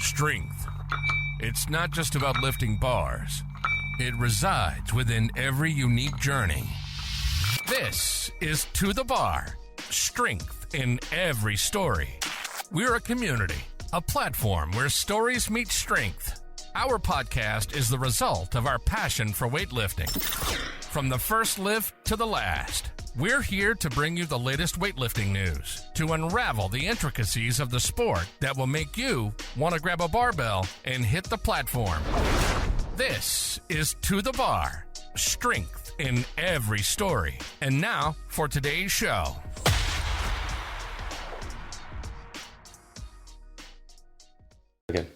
Strength. It's not just about lifting bars. It resides within every unique journey. This is To The Bar. Strength in every story. We're a community, a platform where stories meet strength. Our podcast is the result of our passion for weightlifting. From the first lift to the last, we're here to bring you the latest weightlifting news, to unravel the intricacies of the sport that will make you want to grab a barbell and hit the platform. This is To The Bar. Strength in every story. And now for today's show. Again.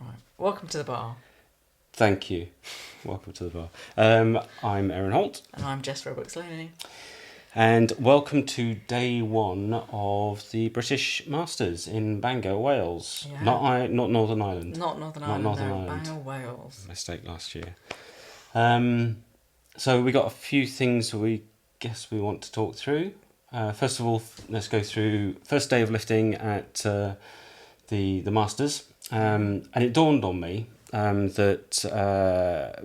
Right. Welcome to the bar. Thank you. Welcome to the bar. I'm Aaron Holt. And I'm Jess Roebuck-Slaney. And welcome to day one of the British Masters in Bangor, Wales. Yeah. Not Northern Ireland. Not Northern Ireland, Bangor, Wales. Mistake last year. So we got a few things we want to talk through. First of all, let's go through first day of lifting at the Masters. And it dawned on me that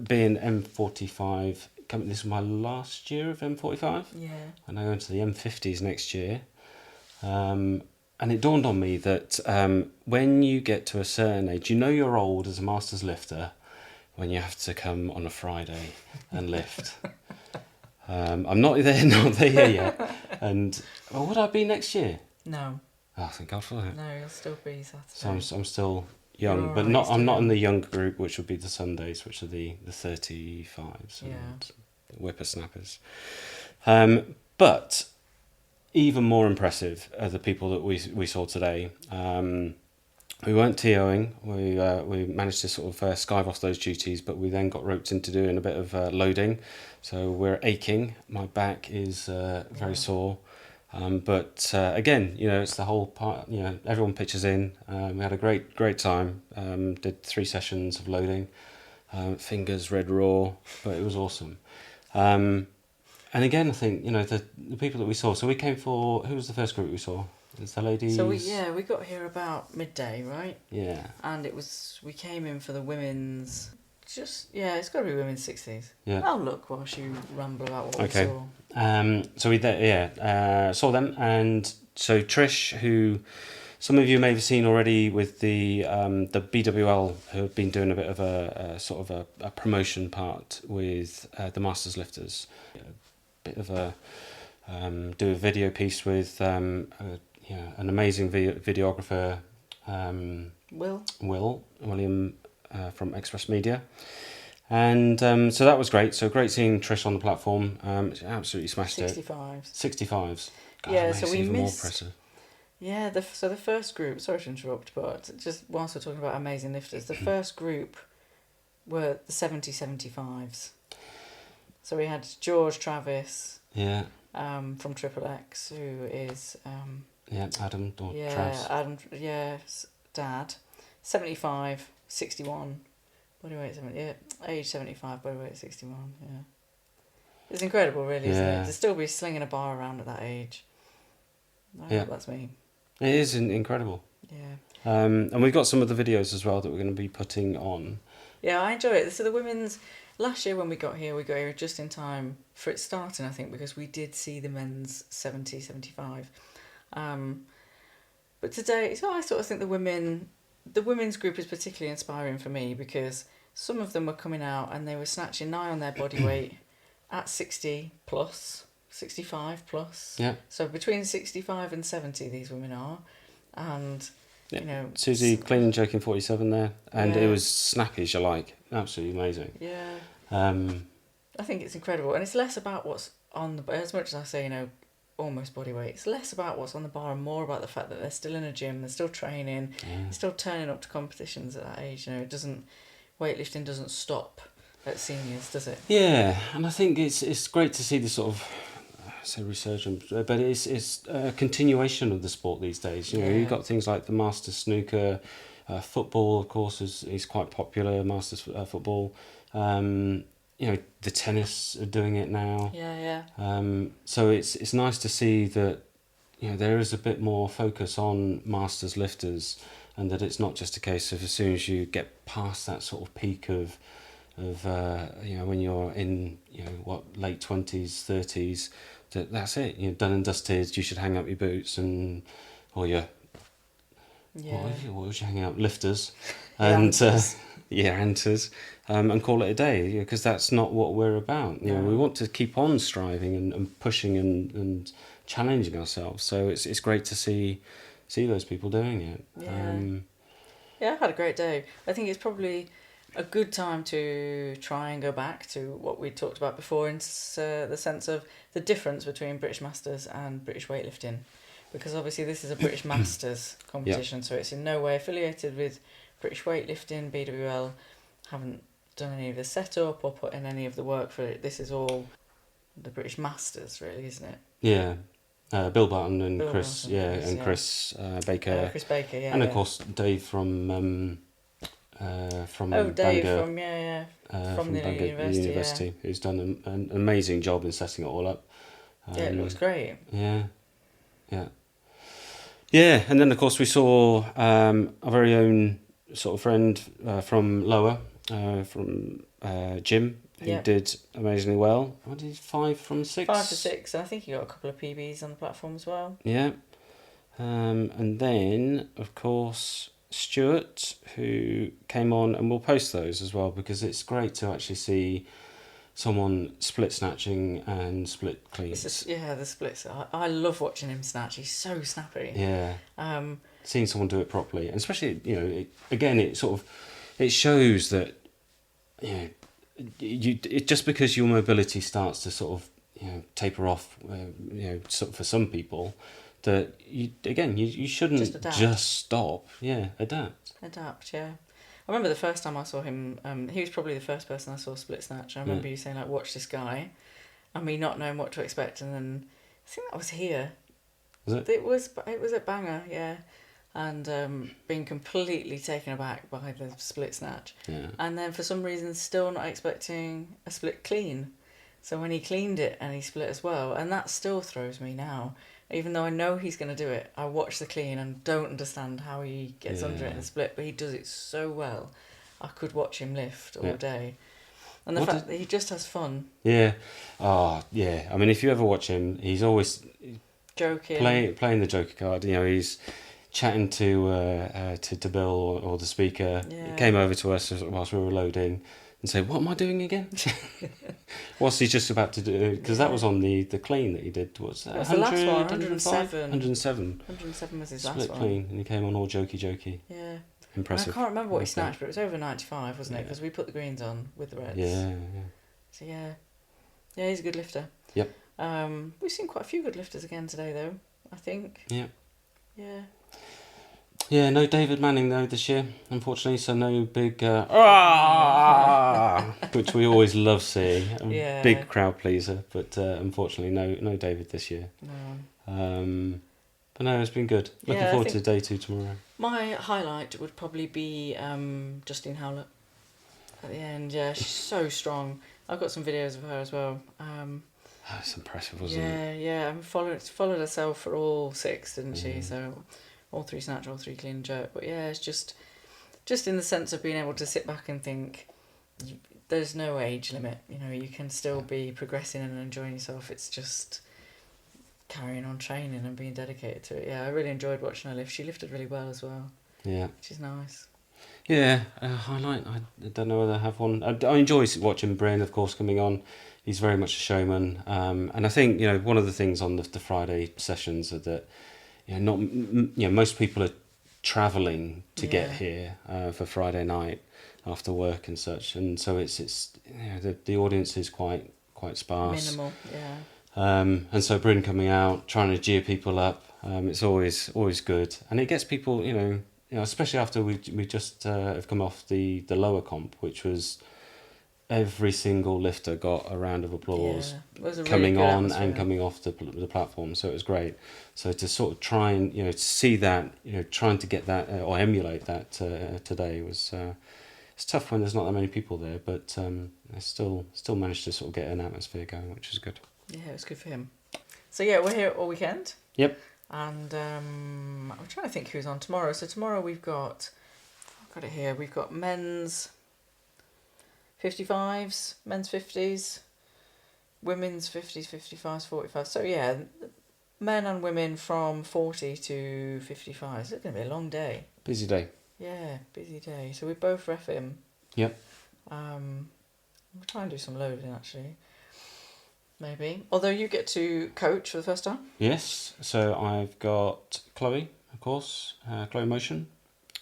being M45, this is my last year of M45. Yeah. And I go into the M50s next year. And it dawned on me that when you get to a certain age, you know you're old as a Masters lifter when you have to come on a Friday and lift. I'm not there yet. And would I be next year? No. Oh, thank God for that. No, you'll still be Saturday. So I'm still young, You're but alright, I'm not still in the young group, which would be the Sundays, which are the 35s and whippersnappers. But even more impressive are the people that we saw today. We weren't TOing. We managed to sort of skive off those duties, but we then got roped into doing a bit of loading. So we're aching. My back is very sore. But again, it's the whole part. Everyone pitches in. We had a great time. Did 3 sessions of loading. Fingers red raw, but it was awesome. And again, I think the people that we saw. So we came for, who was the first group we saw? It's the ladies. So we got here about midday, right? Yeah. And we came in for the women's. It's got to be women's 60s. Yeah. I'll look whilst you ramble about what we saw. So we saw them, and so Trish, who some of you may have seen already with the BWL, who have been doing a bit of a sort of a promotion part with the Masters lifters, a bit of a do a video piece with an amazing videographer, William from Express Media. And so that was great. So great seeing Trish on the platform. She absolutely smashed 65s. 65s. God, Yeah, that so makes we it even more missed. impressive. Yeah, so the first group, sorry to interrupt, but just whilst we're talking about amazing lifters, the first group were the 70-75s. So we had George Travis from Triple X, who is... Adam or yeah, Travs. Adam, dad. 75, 61, bodyweight 70, age 75, bodyweight 61, yeah. It's incredible, really, isn't it? To still be slinging a bar around at that age. That's me. It is incredible. Yeah. And we've got some of the videos as well that we're going to be putting on. Yeah, I enjoy it. So the women's, last year when we got here just in time for it starting, I think, because we did see the men's 70, 75. But today, I sort of think the women's group is particularly inspiring for me because some of them were coming out and they were snatching nigh on their body weight at 60 plus, 65 plus. Yeah. So between 65 and 70 these women are. And, Susie clean and jerking 47 there. And it was snappy as you like. Absolutely amazing. Yeah. I think it's incredible. And it's less about what's on the bar. As much as I say, almost body weight, it's less about what's on the bar and more about the fact that they're still in a gym, they're still training, they're still turning up to competitions at that age. Weightlifting doesn't stop at seniors, does it? Yeah, and I think it's great to see this sort of resurgence, but it's a continuation of the sport these days. You've got things like the Masters snooker, football, of course, is quite popular. Masters football. The tennis are doing it now. So it's nice to see that there is a bit more focus on Masters lifters and that it's not just a case of as soon as you get past that sort of peak of when you're in late 20s 30s, that's it, you're done and dusted, you should hang up your boots or your what was you hanging up, lifters and antlers, and call it a day, because that's not what we're about. We want to keep on striving and pushing and challenging ourselves, so it's great to see those people doing it. I had a great day. I think it's probably a good time to try and go back to what we talked about before in the sense of the difference between British Masters and British weightlifting, because obviously this is a British Masters competition, so it's in no way affiliated with British weightlifting. BWL haven't done any of the setup or put in any of the work for it. This is all the British Masters, really, isn't it? Yeah. Bill Barton and Chris Baker. Chris Baker, and of course Dave from Dave Bangor, from the Bangor University, who's done an amazing job in setting it all up. It looks great. And then of course we saw our very own sort of friend from Lower, from Jim, who did amazingly well. What did he, 5 from 6? 5 to 6, and I think he got a couple of PBs on the platform as well. And then of course Stuart, who came on, and we'll post those as well, because it's great to actually see someone split snatching and split cleans. The splits. I love watching him snatch. He's so snappy. Seeing someone do it properly, and especially it shows that it just because your mobility starts to sort of taper off, for some people, that you shouldn't just stop. Adapt. I remember the first time I saw him, he was probably the first person I saw split snatch. I remember you saying, like, watch this guy, and me not knowing what to expect, and then I think that was here. Was it? It was at Bangor, and being completely taken aback by the split snatch. And then for some reason still not expecting a split clean. So when he cleaned it and he split as well, and that still throws me now. Even though I know he's going to do it, I watch the clean and don't understand how he gets under it in the split, but he does it so well. I could watch him lift all day. And the fact that he just has fun. I mean, if you ever watch him, he's always joking, playing the joker card. He's chatting to Bill or the speaker. He came over to us whilst we were loading and say, "What am I doing again?" What's he just about to do? Because that was on the clean that he did. What's that? It was the last one, 107. 107. 107 was his Split last one. Clean, and he came on all jokey. Yeah. Impressive. And I can't remember what he snatched, but it was over 95, wasn't it? Because we put the greens on with the reds. So he's a good lifter. Yep. We've seen quite a few good lifters again today, though, I think. Yeah. Yeah. Yeah, no David Manning though this year, unfortunately, so no big which we always love seeing. Big crowd pleaser, but unfortunately no David this year. No. But no, it's been good. Looking forward to day 2 tomorrow. My highlight would probably be Justine Howlett at the end. Yeah, she's so strong. I've got some videos of her as well. That's impressive, wasn't it? Yeah. I followed herself for all 6, didn't she? So all 3 snatch, all 3 clean and jerk. But yeah, it's just in the sense of being able to sit back and think, there's no age limit. You can still be progressing and enjoying yourself. It's just carrying on training and being dedicated to it. Yeah, I really enjoyed watching her lift. She lifted really well as well. Yeah. Which is nice. Yeah, highlight. I don't know whether I have one. I enjoy watching Bryn, of course, coming on. He's very much a showman. And I think, one of the things on the Friday sessions are that, most people are travelling to get here for Friday night after work and such, and so it's the audience is quite sparse, minimal, and so Bryn coming out trying to cheer people up, it's always good, and it gets people, especially after we just have come off the lower comp, which was every single lifter got a round of applause coming on atmosphere. And coming off the platform, so it was great. So to sort of try and to see that, trying to get that or emulate that today was it's tough when there's not that many people there, but I still managed to sort of get an atmosphere going, which is good. Yeah, it was good for him. So yeah, we're here all weekend. Yep. And I'm trying to trying to think who's on tomorrow. So tomorrow I've got it here. We've got men's 55s, men's 50s, women's 50s, 55s, 45s. So yeah, men and women from 40 to 55. It's going to be a long day. Busy day. Yeah, busy day. So we both ref him. Yep. We'll try and do some loading actually. Maybe. Although you get to coach for the first time. Yes. So I've got Chloe, of course, Chloe Motion,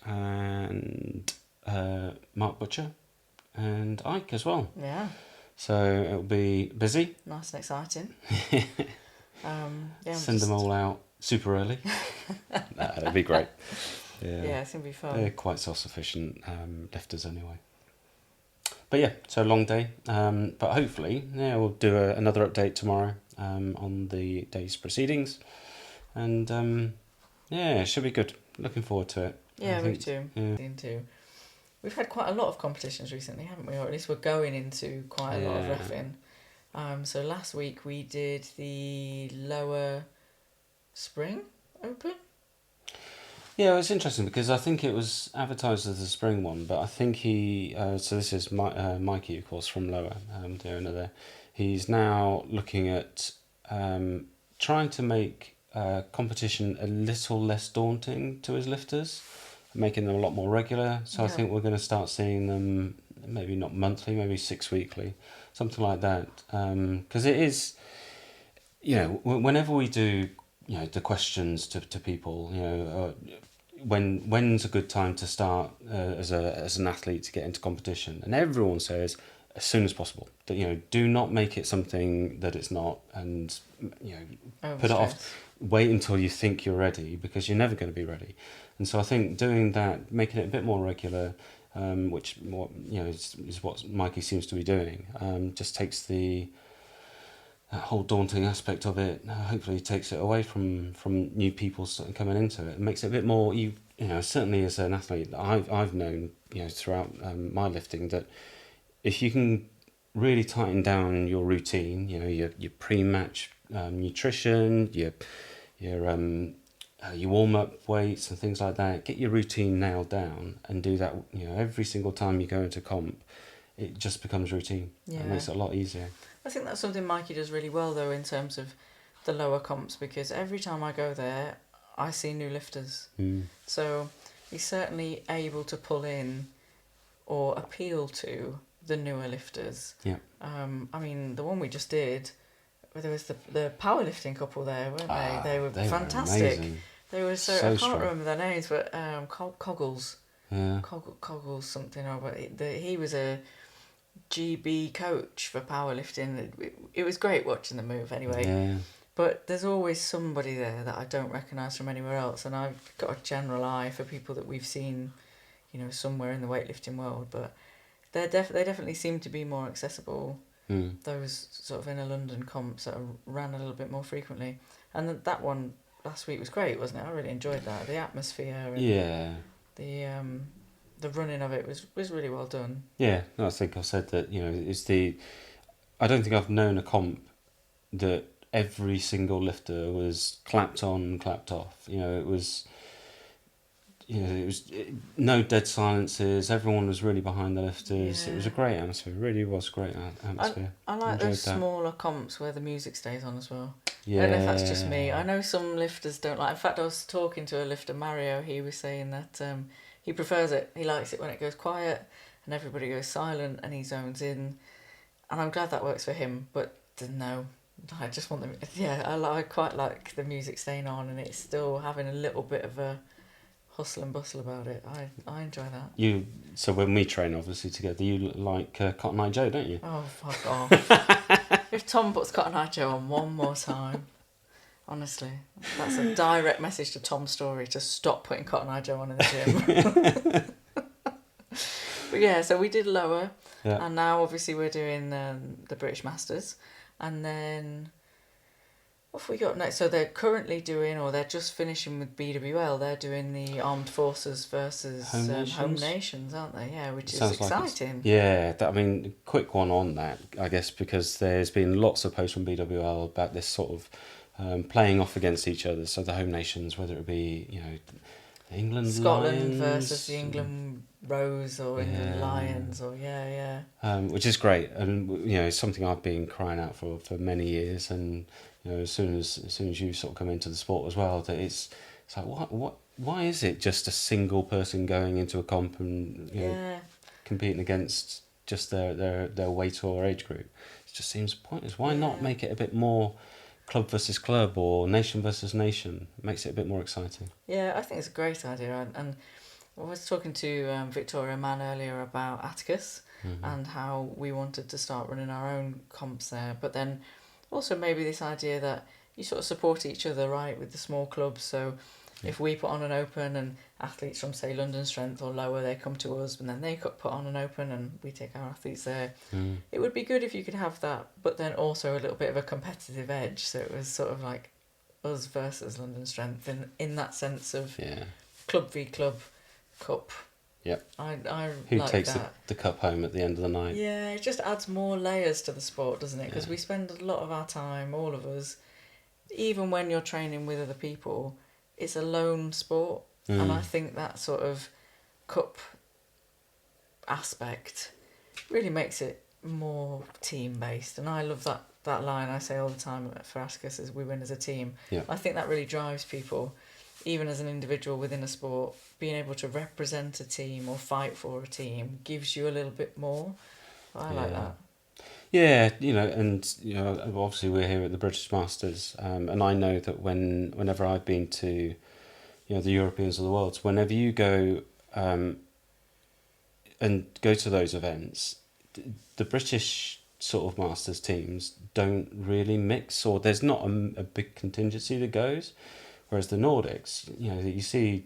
and Mark Butcher, and Ike as well. Yeah. So it'll be busy. Nice and exciting. Send them all out super early. That'd be great. Yeah, it's going to be fun. They're quite self-sufficient lifters anyway. But yeah, so long day. But hopefully, we'll do another update tomorrow on the day's proceedings. And it should be good. Looking forward to it. Yeah, me too. Yeah. We've had quite a lot of competitions recently, haven't we? Or at least we're going into quite a lot of reffing. So last week we did the Lower Spring Open. Yeah, it was interesting because I think it was advertised as a spring one, but I think he... so this is Mikey, of course, from Lower, the owner there. He's now looking at trying to make competition a little less daunting to his lifters, making them a lot more regular. So I think we're going to start seeing them maybe not monthly, maybe 6 weekly, something like that. Because it is, whenever we do, the questions to people, when's a good time to start as an athlete to get into competition, and everyone says as soon as possible. That do not make it something that it's not, and put it off. Wait until you think you're ready, because you're never going to be ready. And so I think doing that, making it a bit more regular, which is what Mikey seems to be doing, just takes that whole daunting aspect of it. Hopefully, takes it away from new people coming into it, and makes it a bit more. Certainly as an athlete, I've known throughout my lifting that if you can really tighten down your routine, your pre-match nutrition, your warm up weights and things like that, get your routine nailed down and do that. Every single time you go into comp, it just becomes routine. Yeah. It makes it a lot easier. I think that's something Mikey does really well, though, in terms of the lower comps, because every time I go there, I see new lifters. So he's certainly able to pull in or appeal to the newer lifters. Yeah. I mean, the one we just did, there was the powerlifting couple there, weren't they? They were fantastic. They were so I can't remember their names, but Coggles. Yeah. Coggles something or other. He was a GB coach for powerlifting. It was great watching the move anyway. Yeah. But there's always somebody there that I don't recognise from anywhere else, and I've got a general eye for people that we've seen, somewhere in the weightlifting world. But they definitely seem to be more accessible. Those sort of inner London comps that ran a little bit more frequently, and that one last week was great, wasn't it? I really enjoyed that. The atmosphere and the running of it was really well done. Yeah, I think I've said that. I don't think I've known a comp that every single lifter was clapped on and clapped off. It was no dead silences. Everyone was really behind the lifters. Yeah. It was a great atmosphere. It really was a great atmosphere. I like those smaller comps where the music stays on as well. Yeah. I don't know if that's just me. I know some lifters don't like. In fact, I was talking to a lifter, Mario. He was saying that he prefers it. He likes it when it goes quiet and everybody goes silent and he zones in. And I'm glad that works for him. But no, I just want them. Yeah, I quite like the music staying on and it's still having a little bit of a hustle and bustle about it. I enjoy that. So when we train obviously together, you like Cotton Eye Joe, don't you? Oh, fuck off. If Tom puts Cotton Eye Joe on one more time, honestly, that's a direct message to Tom Story to stop putting Cotton Eye Joe on in the gym. But yeah, so we did Lower, and now obviously we're doing the British Masters, and then what have we got next? So they're currently doing, or they're just finishing with BWL. They're doing the Armed Forces versus Home Nations, aren't they? Yeah, which is exciting. Quick one on that, I guess, because there's been lots of posts from BWL about this sort of playing off against each other. So the home nations, whether it be England Scotland Lions versus the England Rose or England Lions, or which is great, and it's something I've been crying out for many years. And as soon as you sort of come into the sport as well, that it's like why is it just a single person going into a comp and competing against just their weight or age group? It just seems pointless. Why not make it a bit more club versus club or nation versus nation? It makes it a bit more exciting. Yeah, I think it's a great idea. And I was talking to Victoria Mann earlier about Atticus and how we wanted to start running our own comps there. But then also maybe this idea that you sort of support each other, right, with the small clubs. So if we put on an open and athletes from, say, London Strength or lower, they come to us and then they put on an open and we take our athletes there. It would be good if you could have that, but then also a little bit of a competitive edge. So it was sort of like us versus London Strength in that sense of club v club cup. Yep. I Who like takes that. the cup home at the end of the night? Yeah, it just adds more layers to the sport, doesn't it? Because we spend a lot of our time, all of us, even when you're training with other people, it's a lone sport. And I think that sort of cup aspect really makes it more team-based. And I love that line I say all the time for Ascus is we win as a team. Yeah. I think that really drives people, even as an individual within a sport. Being able to represent a team or fight for a team gives you a little bit more. I like that. Yeah, and obviously we're here at the British Masters, and I know that whenever I've been to, the Europeans of the Worlds, whenever you go and go to those events, the British sort of Masters teams don't really mix, or there's not a big contingency that goes, whereas the Nordics, you see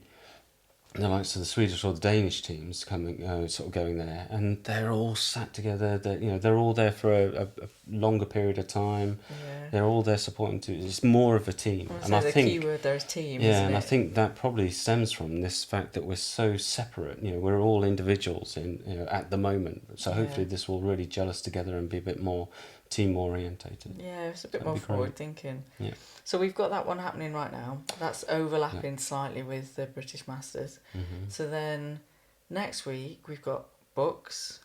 the likes of the Swedish or the Danish teams coming, sort of going there, and they're all sat together. They're all there for a longer period of time. Yeah. They're all there supporting. It's more of a team, And I think the keyword there is team. Yeah, isn't and it? I think that probably stems from this fact that we're so separate. We're all individuals at the moment. So hopefully this will really gel us together and be a bit more team orientated. Yeah, it's a bit more forward thinking. Yeah. So we've got that one happening right now. That's overlapping slightly with the British Masters. So then next week we've got books.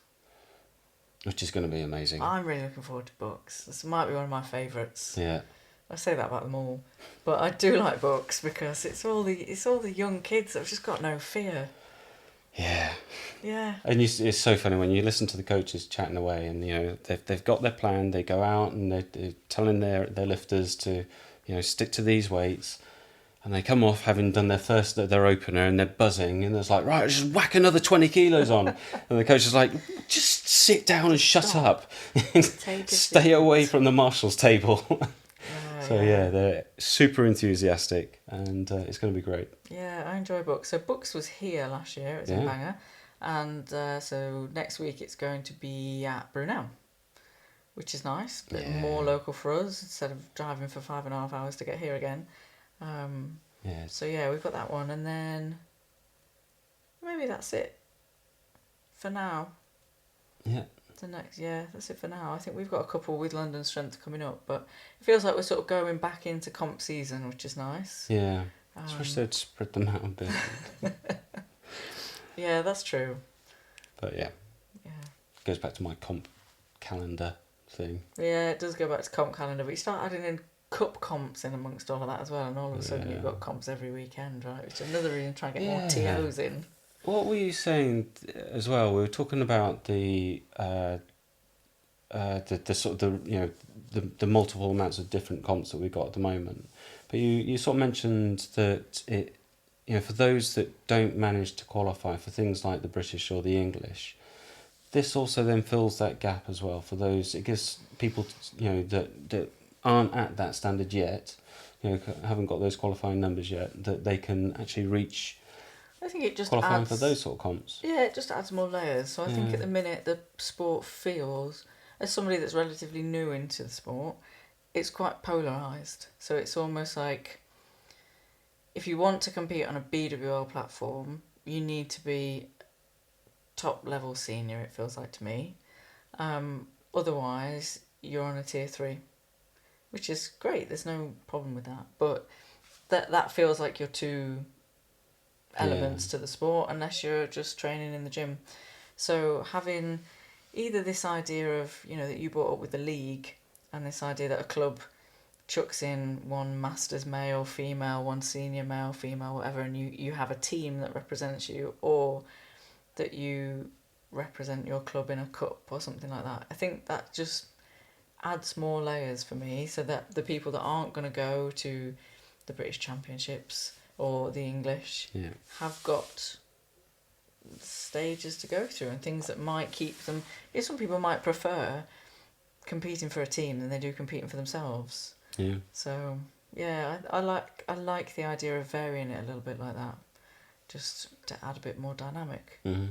Which is going to be amazing. I'm really looking forward to books. This might be one of my favourites. Yeah. I say that about them all, but I do like books because it's all the young kids that've just got no fear. Yeah. Yeah. And it's so funny when you listen to the coaches chatting away, and they've got their plan. They go out and they're telling their lifters to stick to these weights, and they come off having done their opener, and they're buzzing, and it's like, right, just whack another 20 kilos on, and the coach is like, just sit down and shut up, stay away from the marshal's table. So they're super enthusiastic, and it's going to be great. Yeah, I enjoy books. So books was here last year. It was in Bangor, and so next week it's going to be at Brunel, which is nice. A bit more local for us instead of driving for 5.5 hours to get here again. So we've got that one, and then maybe that's it for now. Yeah. The next, that's it for now. I think we've got a couple with London Strength coming up, but it feels like we're sort of going back into comp season, which is nice. Yeah. I just wish they'd spread them out a bit. Yeah, that's true. But yeah. Goes back to my comp calendar thing. Yeah, it does go back to comp calendar, but you start adding in cup comps in amongst all of that as well, and all of a sudden you've got comps every weekend, right? Which is another reason to try and get more TOs in. What were you saying as well? We were talking about the sort of the multiple amounts of different comps that we've got at the moment. But you sort of mentioned that it, for those that don't manage to qualify for things like the British or the English, this also then fills that gap as well for those. It gives people that aren't at that standard yet, haven't got those qualifying numbers yet, that they can actually reach. I think it just qualifying adds, for those sort of comps. Yeah, it just adds more layers. So I think at the minute the sport feels, as somebody that's relatively new into the sport, it's quite polarised. So it's almost like if you want to compete on a BWL platform, you need to be top level senior, it feels like to me. Otherwise, you're on a tier 3. which is great. There's no problem with that. But that feels like your two elements to the sport, unless you're just training in the gym. So having either this idea of, that you brought up with the league, and this idea that a club chucks in one masters male, female, one senior male, female, whatever, and you have a team that represents you, or that you represent your club in a cup or something like that. I think that just adds more layers for me, so that the people that aren't going to go to the British Championships or the English have got stages to go through and things that might keep them. Some people might prefer competing for a team than they do competing for themselves. Yeah. So I like the idea of varying it a little bit like that, just to add a bit more dynamic. Mm-hmm.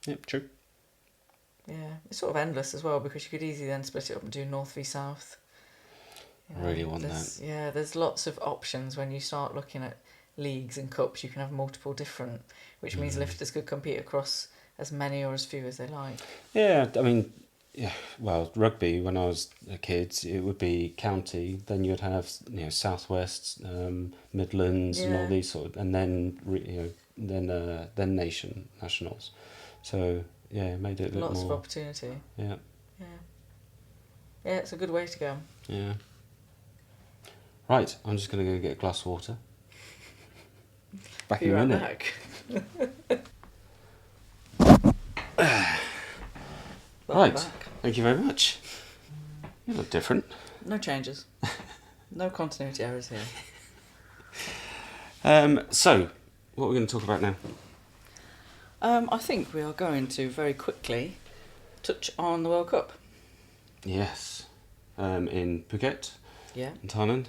Yep, true. Yeah, it's sort of endless as well, because you could easily then split it up and do north v south. Really want that. Yeah, there's lots of options when you start looking at leagues and cups. You can have multiple different, which means lifters could compete across as many or as few as they like. Yeah, I mean, well, rugby, when I was a kid, it would be county, then you'd have, Southwest, Midlands, and all these sort of, and then, then nationals. So, yeah, it made it a little lots more... of opportunity. Yeah. Yeah, it's a good way to go. Yeah. Right, I'm just going to go get a glass of water. Back in a minute. Right, thank you very much. You look different. No changes. No continuity errors here. So, what are we going to talk about now? I think we are going to very quickly touch on the World Cup. Yes, in Phuket, in Thailand,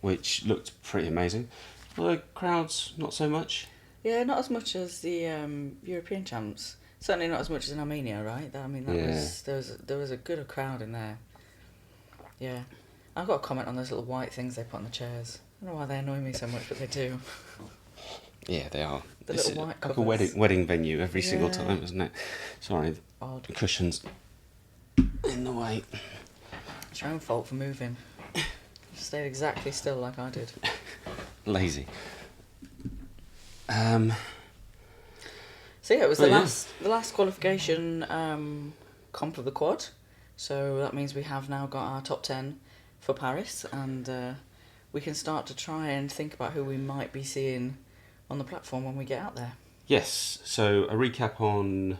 which looked pretty amazing. Well, the crowds, not so much. Yeah, not as much as the European champs. Certainly not as much as in Armenia, right? There was a good crowd in there. Yeah, I've got a comment on those little white things they put on the chairs. I don't know why they annoy me so much, but they do. Yeah, they are. It's little white like covers. a wedding venue every single time, isn't it? Sorry, odd. The cushions in the way. It's your own fault for moving. You stayed exactly still like I did. Lazy. So yeah, it was the last qualification comp of the quad. So that means we have now got our top 10 for Paris, and we can start to try and think about who we might be seeing on the platform when we get out there. Yes, so a recap on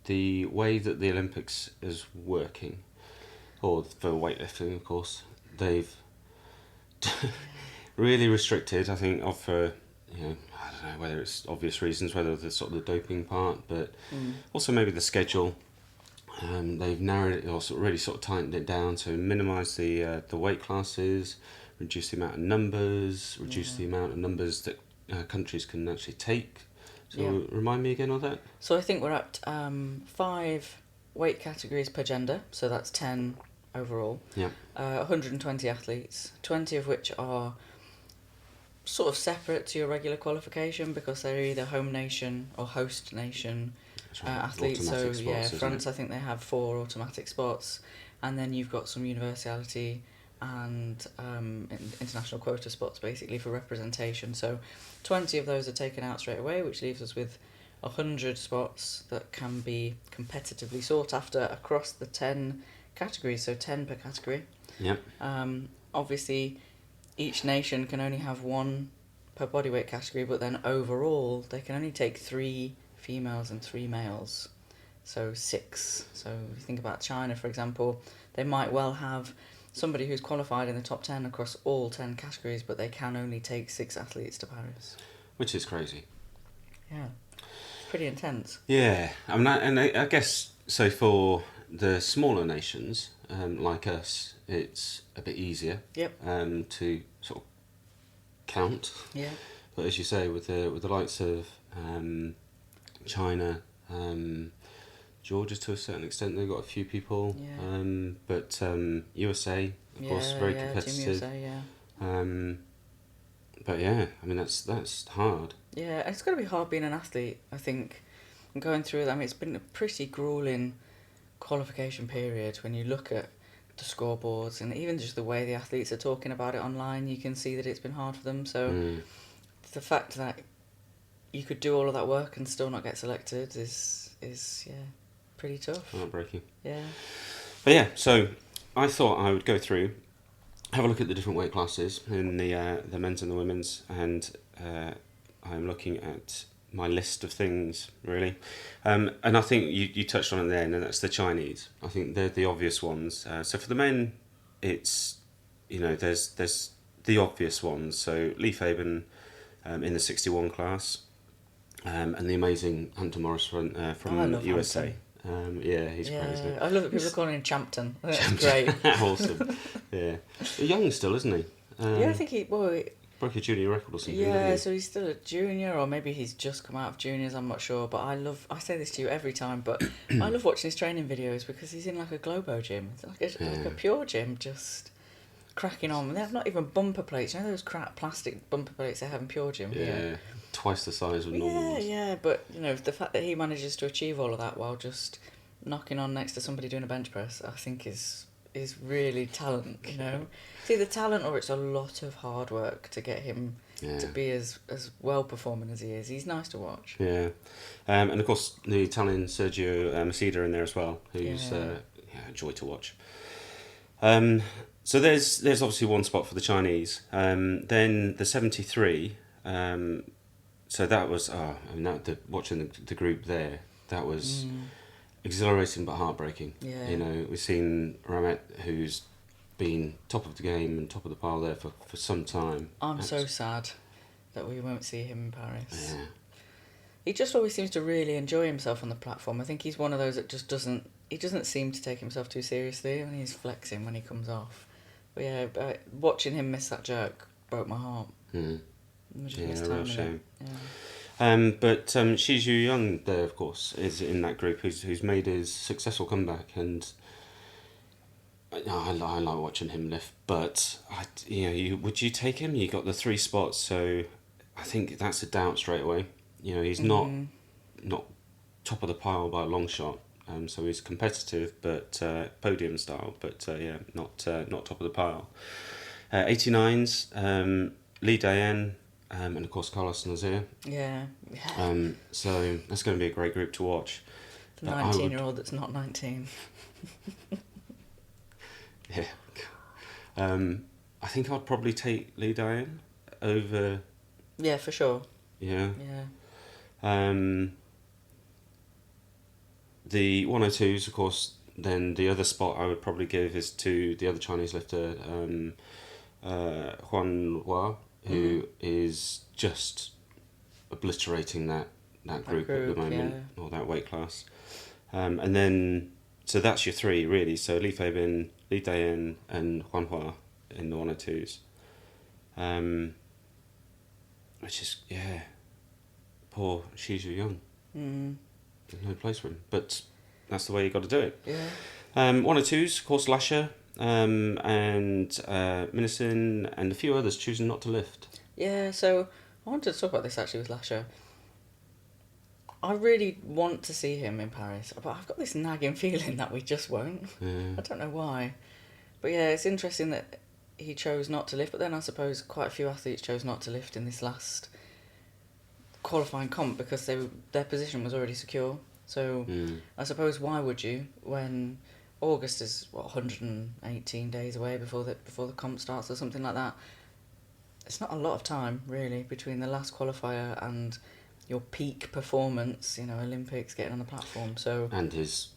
the way that the Olympics is working, or for weightlifting, of course. They've really restricted, I think, for, I don't know whether it's obvious reasons, whether it's sort of the doping part, but also maybe the schedule. They've narrowed it, or really sort of tightened it down to minimise the weight classes, reduce the amount of numbers, reduce the amount of numbers that countries can actually take. So remind me again of that. So I think we're at 5 weight categories per gender, so that's 10 overall. Yeah. 120 athletes, 20 of which are sort of separate to your regular qualification because they're either home nation or host nation athletes. Automatic So spots, France, I think they have 4 automatic spots, and then you've got some universality and international quota spots basically for representation. So 20 of those are taken out straight away, which leaves us with 100 spots that can be competitively sought after across the 10 categories, so 10 per category. Yep. Obviously, each nation can only have 1 per bodyweight category, but then overall they can only take 3 females and 3 males, so 6. So if you think about China, for example, they might well have somebody who's qualified in the top 10 across all 10 categories, but they can only take 6 athletes to Paris. Which is crazy. Yeah, it's pretty intense. Yeah, I mean, I guess, so for the smaller nations, like us, it's a bit easier to sort of count. Yeah. But as you say, with the likes of China, Georgia to a certain extent, they've got a few people. Yeah. But USA, of course, very competitive. Team USA, yeah. But yeah, I mean that's hard. Yeah, it's got to be hard being an athlete, I think. And going through that, I mean, it's been a pretty grueling qualification period when you look at the scoreboards, and even just the way the athletes are talking about it online, you can see that it's been hard for them. So the fact that you could do all of that work and still not get selected is pretty tough. Heartbreaking. Yeah. But yeah, so I thought I would go through, have a look at the different weight classes in the men's and the women's, and I'm looking at my list of things, really. And I think you touched on it then, and that's the Chinese. I think they're the obvious ones. So for the men, it's, there's the obvious ones. So Lee Fabian in the 61 class, and the amazing Hunter Morris from USA. He's great, isn't he? I love that people are calling him Champton. I think that's great. Awesome. Yeah. Young still, isn't he? I think he broke a junior record or something. Yeah, so he's still a junior, or maybe he's just come out of juniors, I'm not sure. But I say this to you every time, but I love watching his training videos because he's in like a Globo gym. It's like a pure gym, just cracking on. They have not even bumper plates. You know those crap plastic bumper plates they have in pure gym? Yeah, twice the size of normal ones. Yeah, but the fact that he manages to achieve all of that while just knocking on next to somebody doing a bench press, I think is really talent, It's either talent or it's a lot of hard work to get him to be as well performing as he is. He's nice to watch. Yeah. And of course the Italian Sergio Macida in there as well, who's a joy to watch. So there's obviously one spot for the Chinese. Then the 73, so that was watching the group there, that was exhilarating but heartbreaking. Yeah. We've seen Ramet, who's been top of the game and top of the pile there for some time. I'm so sad that we won't see him in Paris. Yeah. He just always seems to really enjoy himself on the platform. I think he's one of those that just doesn't seem to take himself too seriously, and he's flexing when he comes off. But watching him miss that jerk broke my heart. Mm. Real shame. Yeah. But Shizhu Young there, of course, is in that group who's made his successful comeback, and I like watching him lift. But would you take him? You got the 3 spots, so I think that's a doubt straight away. He's not top of the pile by a long shot. So he's competitive, but podium style, but not top of the pile. 89s, Lee Dayan, and of course Carlos Nazir. Yeah. So that's going to be a great group to watch. The 19-year-old that's not 19. Yeah. I think I'd probably take Lee Dayan over. Yeah, for sure. Yeah. Yeah. The 102s, of course, then the other spot I would probably give is to the other Chinese lifter, Huan Hua, who is just obliterating that group at the moment, or that weight class. And then, so that's your 3, really. So Li Feibin, Li Dayan, and Huan Hua in the 102s. Which is, poor Shizhu Young. There's no place for him, but that's the way you got to do it. Yeah. 102s, of course, Lasher, and Minison, and a few others choosing not to lift. Yeah, so I wanted to talk about this actually with Lasher. I really want to see him in Paris, but I've got this nagging feeling that we just won't. Yeah. I don't know why. But yeah, it's interesting that he chose not to lift, but then I suppose quite a few athletes chose not to lift in this last qualifying comp because their position was already secure. So I suppose why would you when August is 118 days away before the comp starts or something like that? It's not a lot of time really between the last qualifier and your peak performance, Olympics, getting on the platform. So and his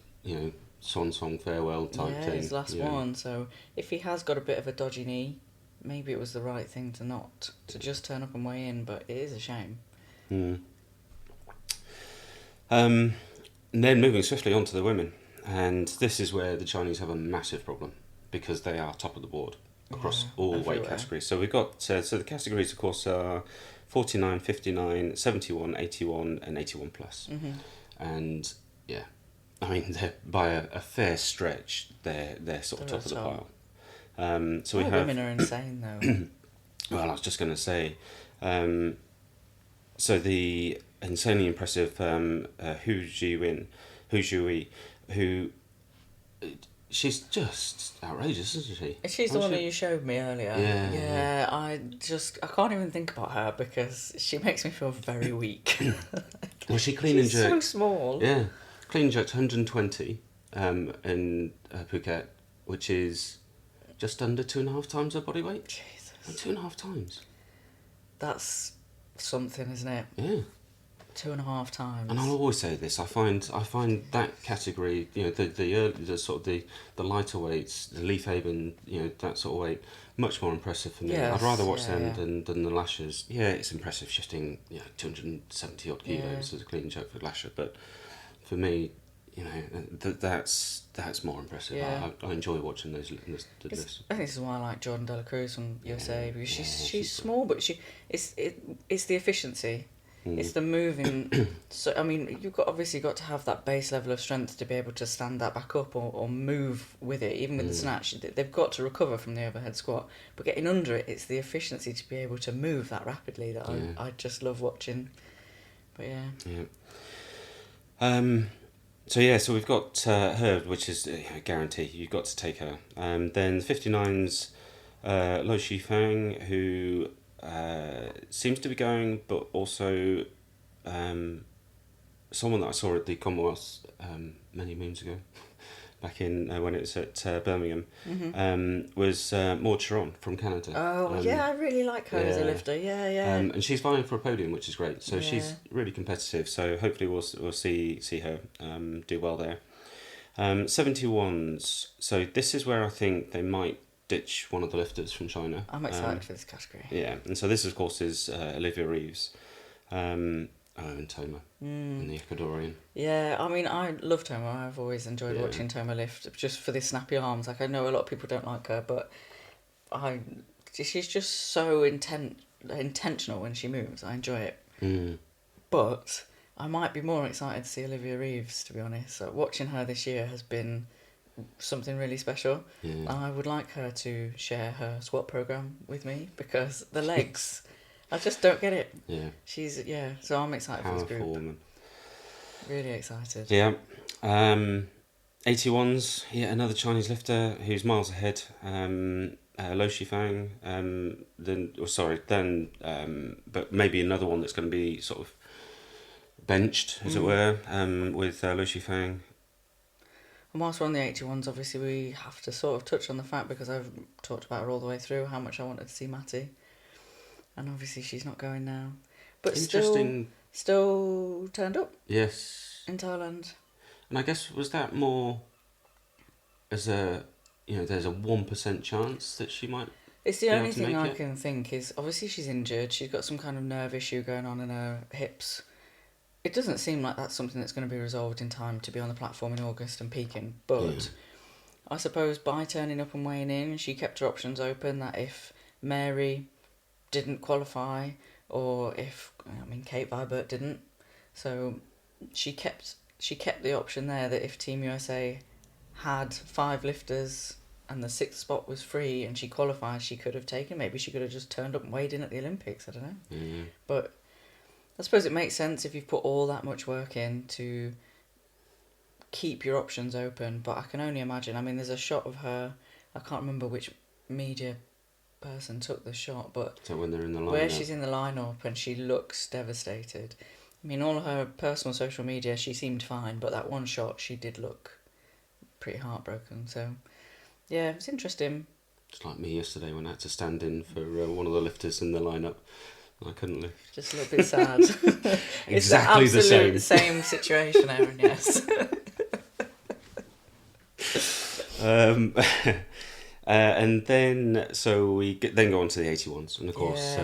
song farewell type thing. His last one. So if he has got a bit of a dodgy knee, maybe it was the right thing to just turn up and weigh in, but it is a shame. And then moving swiftly on to the women, and this is where the Chinese have a massive problem because they are top of the board across all everywhere. weight categories. So we've got so the categories, of course, are 49, 59, 71, 81, and 81 plus. And they're by a fair stretch, they're sort of top of the pile. So we have women are insane though. Well, I was just going to say. So the insanely impressive Hu Jiwei, who she's just outrageous, isn't she? She's the one that you showed me earlier. Yeah. Yeah, I can't even think about her because she makes me feel very weak. Well, she clean and She's jerked. so small. Yeah, clean and jerked 120 in Phuket, which is just under 2.5 times her body weight. Jesus. Like 2.5 times. That's something, isn't it? Yeah. 2.5 times. And I'll always say this: I find that category, the sort of the lighter weights, the Leaf Haven, that sort of weight, much more impressive for me. Yes, I'd rather watch them than the Lashers. Yeah, it's impressive shifting 270 odd kilos as a clean and jerk for Lasher, but for me, that's more impressive. Yeah. I enjoy watching those. I think this is why I like Jordan Dela Cruz from USA, because she's small, but it's the efficiency. It's the moving. So I mean, you've got to have that base level of strength to be able to stand that back up or move with it. Even with the snatch, they've got to recover from the overhead squat. But getting under it, it's the efficiency to be able to move that rapidly that I just love watching. But yeah. So we've got her, which is a guarantee. You've got to take her. Then the 59's Lo Shifang, who seems to be going, but also someone that I saw at the Commonwealth many moons ago, back in when it was at Birmingham, was Maud Chiron from Canada. Oh I really like her as a lifter. And she's vying for a podium, which is great. So she's really competitive. So hopefully we'll see her do well there. 71s. So this is where I think they might ditch one of the lifters from China. I'm excited for this category. Yeah, and so this, of course, is Olivia Reeves, and Toma, and the Ecuadorian. Yeah, I mean, I love Toma. I've always enjoyed watching Toma lift, just for the snappy arms. Like, I know a lot of people don't like her, but she's just so intentional when she moves. I enjoy it. But I might be more excited to see Olivia Reeves, to be honest. So watching her this year has been something really special. I would like her to share her squat program with me, because the legs, I just don't get it. She's so I'm excited for this group. Woman. Really excited. 81s, another Chinese lifter who's miles ahead. Lo Shifang, but maybe another one that's going to be sort of benched, as it were, with Lo Shifang. And whilst we're on the 81s, obviously we have to sort of touch on the fact, because I've talked about her all the way through, how much I wanted to see Matty. And obviously she's not going now. But still turned up. Yes. In Thailand. And I guess, was that more as there's a 1% chance that she might... It's the only thing I can think is, obviously she's injured, she's got some kind of nerve issue going on in her hips. It doesn't seem like that's something that's going to be resolved in time to be on the platform in August and peaking. But I suppose by turning up and weighing in, she kept her options open, that if Mary didn't qualify, or if, Kate Vibert didn't. So she kept the option there that if Team USA had 5 lifters and the 6th spot was free and she qualified, she could have taken. Maybe she could have just turned up and weighed in at the Olympics, I don't know. But I suppose it makes sense if you've put all that much work in to keep your options open, but I can only imagine. I mean, there's a shot of her, I can't remember which media person took the shot, but so when they're in the lineup, where she's in the lineup and she looks devastated. I mean, all her personal social media, she seemed fine, but that one shot, she did look pretty heartbroken. So, yeah, it's interesting. Just like me yesterday when I had to stand in for one of the lifters in the lineup. I couldn't lift. Just a little bit sad. Exactly it's the same situation, Aaron, yes. And then, so we then go on to the 81s. And of course,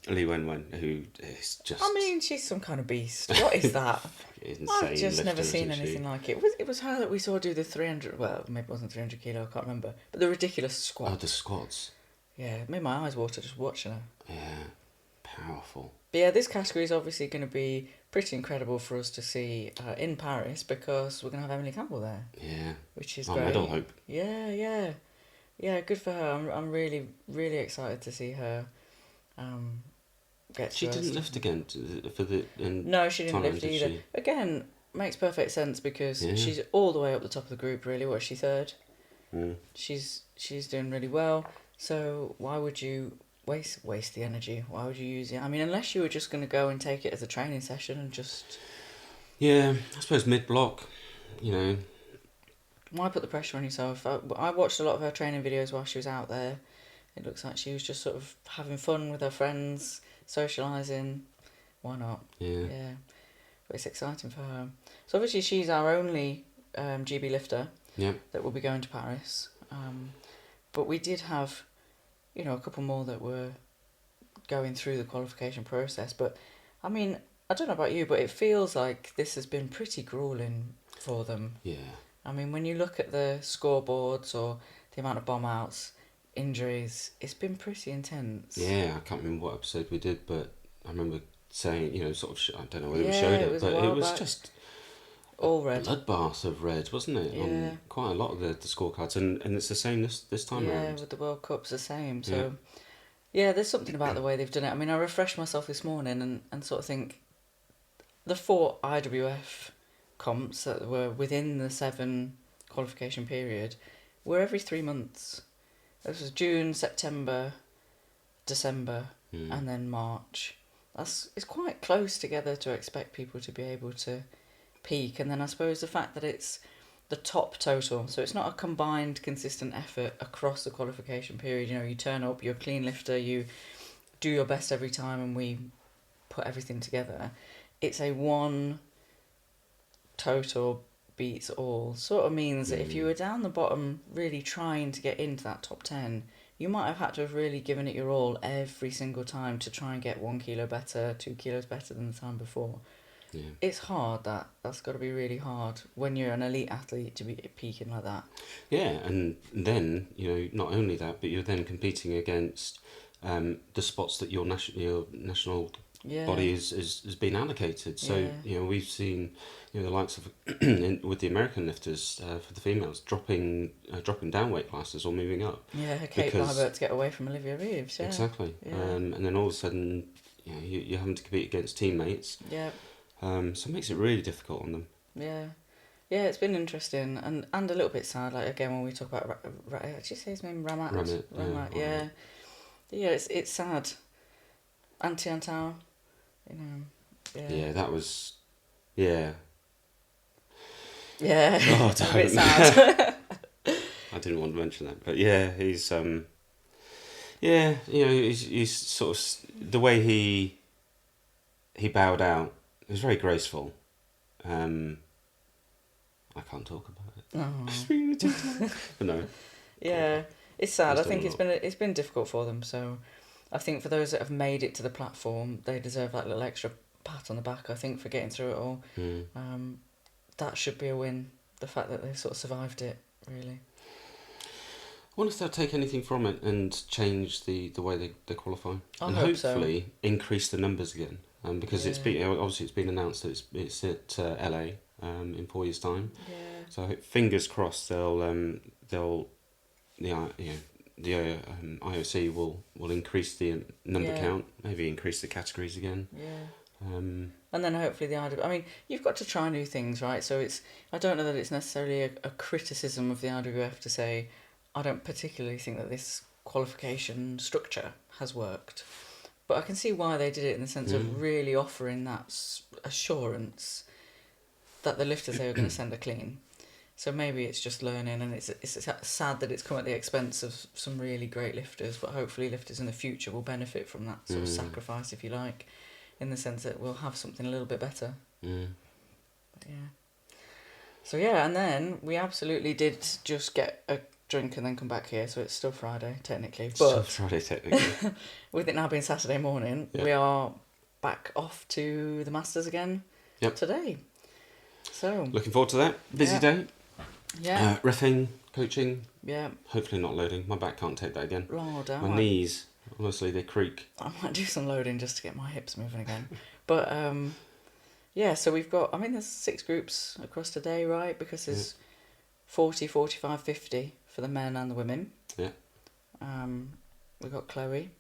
Li Wenwen, who is just... I mean, she's some kind of beast. What is that? Insane. I've just never seen isn't anything she? like it. It was her that we saw do the 300, well, maybe it wasn't 300 kilo, I can't remember. But the ridiculous squat. Oh, the squats. Yeah, it made my eyes water just watching her. Yeah, powerful. But yeah, this category is obviously going to be pretty incredible for us to see in Paris, because we're going to have Emily Campbell there. Yeah. Which is Oh, great. medal hope. Yeah. Yeah, good for her. I'm really, really excited to see her get to She didn't lift again for the... No, she didn't Thailand, lift did either. she? Again, makes perfect sense, because she's all the way up the top of the group, really. What is she, 3rd? She's doing really well. So why would you waste the energy? Why would you use it? I mean, unless you were just going to go and take it as a training session and just... Yeah, I suppose mid-block, you know. Why put the pressure on yourself? I watched a lot of her training videos while she was out there. It looks like she was just sort of having fun with her friends, socialising. Why not? Yeah. But it's exciting for her. So obviously she's our only GB lifter that will be going to Paris. But we did have, you know, a couple more that were going through the qualification process. But, I mean, I don't know about you, but it feels like this has been pretty gruelling for them. Yeah. I mean, when you look at the scoreboards or the amount of bomb outs, injuries, it's been pretty intense. Yeah, I can't remember what episode we did, but I remember saying, you know, sort of, I don't know whether we showed it, but it was just all red. Bloodbath of red, wasn't it? Yeah. On quite a lot of the scorecards, and it's the same this time around. Yeah, with the World Cup's the same. So, yeah, there's something about the way they've done it. I mean, I refreshed myself this morning and sort of think the 4 IWF comps that were within the 7 qualification period were every 3 months. This was June, September, December, and then March. It's quite close together to expect people to be able to peak. And then I suppose the fact that it's the top total, so it's not a combined consistent effort across the qualification period. You know, you turn up, you're a clean lifter, you do your best every time, and we put everything together. It's a one total beats all. Sort of means that if you were down the bottom really trying to get into that top 10, you might have had to have really given it your all every single time to try and get 1 kilo better, 2 kilos better than the time before. Yeah. It's hard. That's got to be really hard when you're an elite athlete to be peaking like that. Yeah, and then, you know, not only that, but you're then competing against the spots that your national body has been allocated. So, you know, we've seen, you know, the likes of with the American lifters for the females dropping down weight classes or moving up. Yeah, Kate Barbert to get away from Olivia Reeves. Yeah, exactly. Yeah. And then all of a sudden, you know, you're having to compete against teammates. Yeah. So it makes it really difficult on them. Yeah. Yeah, it's been interesting and a little bit sad. Like, again, when we talk about... did you say his name? Ramat? Ramat, yeah. Yeah, it's sad. Anti-Antau, you know. Yeah. Yeah, that was... Yeah. Yeah, oh, a bit sad. I didn't want to mention that, but yeah, he's... yeah, you know, he's sort of... The way he bowed out, it was very graceful. I can't talk about it. Oh. But no. Yeah, it's sad. I think it's been difficult for them. So, I think for those that have made it to the platform, they deserve that little extra pat on the back. I think for getting through it all, that should be a win. The fact that they've sort of survived it, really. I wonder if they'll take anything from it and change the way they qualify, I and hope hopefully so. Increase the numbers again. Because it's been announced that it's at LA in 4 years' time. Yeah. So fingers crossed the IOC will increase the number count, maybe increase the categories again. Yeah. And then hopefully the IWF... I mean, you've got to try new things, right? So I don't know that it's necessarily a criticism of the IWF to say, I don't particularly think that this qualification structure has worked. But I can see why they did it in the sense of really offering that assurance that the lifters they were going to send are clean. So maybe it's just learning, and it's sad that it's come at the expense of some really great lifters, but hopefully lifters in the future will benefit from that sort of sacrifice, if you like, in the sense that we'll have something a little bit better. But yeah. So yeah, and then we absolutely did just get a drink and then come back here, so it's still Friday technically. With it now being Saturday morning, we are back off to the Masters again today. So looking forward to that. Busy day. Yeah. Reffing, coaching. Yeah. Hopefully not loading. My back can't take that again. Lord, my knees, honestly, they creak. I might do some loading just to get my hips moving again. But yeah, so we've got, I mean, there's 6 groups across today, right? Because there's 40, 45, 50 for the men and the women. Yeah. We've got Chloe,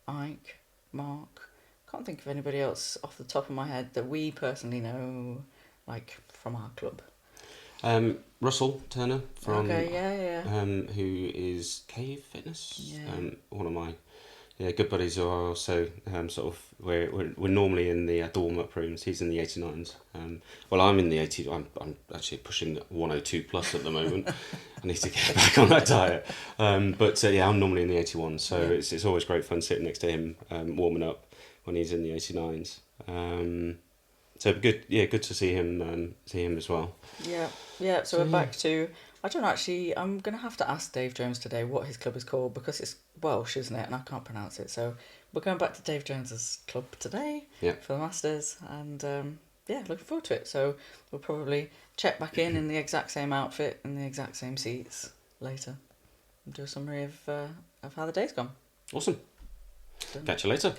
Ike, Mark. Can't think of anybody else off the top of my head that we personally know, like from our club. Russell Turner from who is Cave Fitness. One of my good buddies who are also sort of we're normally in the dorm up rooms. He's in the 89s. Well, I'm in the 80. I'm actually pushing 102 plus at the moment. I need to get back on that diet. But I'm normally in the 81. So it's always great fun sitting next to him, warming up when he's in the 89s. So good to see him as well. So we're back to. I don't actually. I'm gonna have to ask Dave Jones today what his club is called because it's Welsh, isn't it? And I can't pronounce it. So we're going back to Dave Jones's club today for the Masters, and looking forward to it. So we'll probably check back in the exact same outfit and the exact same seats later, and do a summary of how the day's gone. Awesome. Catch you later.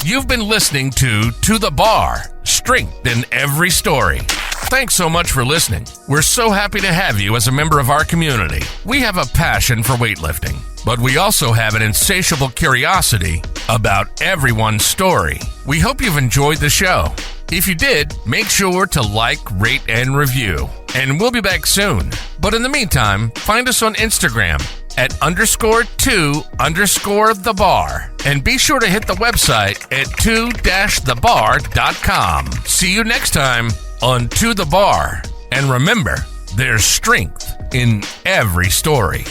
You've been listening to the Bar, Strength in Every Story. Thanks so much for listening. We're so happy to have you as a member of our community. We have a passion for weightlifting, but we also have an insatiable curiosity about everyone's story. We hope you've enjoyed the show. If you did, make sure to like, rate, and review. And we'll be back soon. But in the meantime, find us on Instagram at _2_thebar. And be sure to hit the website at 2-thebar.com. See you next time on To The Bar. And remember, there's strength in every story.